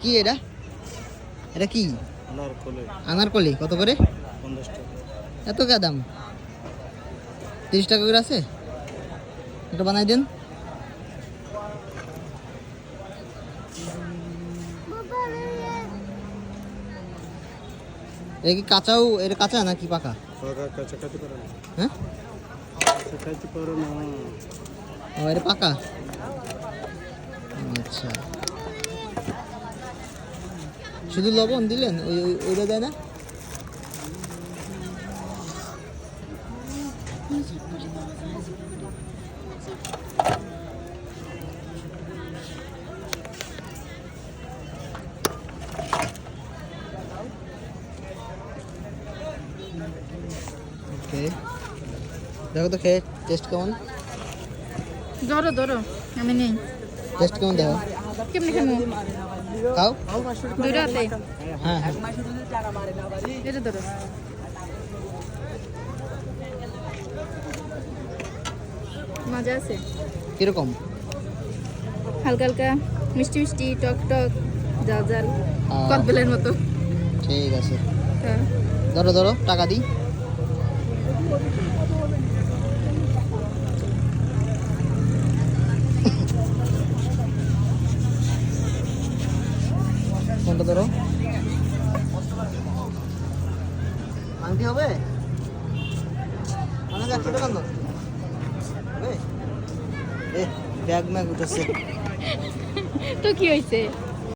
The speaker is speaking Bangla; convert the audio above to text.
কি এটা? এটা কি? আনারকলি। কত করে? 50 টাকা। এত কা দাম? 30 টাকা করে আছে। এটা বানাই দেন। এটা কি কাঁচাও? এটা কাঁচা নাকি পাকা? কাঁচা খাইতে পারে না। হ্যাঁ, কাঁচা খাইতে পারে না। ও এটা পাকা। আচ্ছা, শুধু লবণ দিলেন? ওইটা দেয় না? ওকে, দেখো তো খেয়ে টেস্ট কেমন। ধরো ধরো, আমি নেই। টেস্ট কেমন দেখো। কেমনি খামু? খাও। দুইটা হাতে। হ্যাঁ হ্যাঁ, এটা ধরো। মজা আছে। কিরকম? হালকা হালকা মিষ্টি মিষ্টি, টক টক, ঝাল ঝাল, আহ। কদবেলের মতো। ঠিক আছে, হ্যাঁ। ধরো ধরো, টাকা দিই। কোনটা ধরো? আংটি হবে? অনেক 100 টাকা দাও। হবে? ব্যাগ ম্যাগ উঠেছে। তো কি হয়েছে?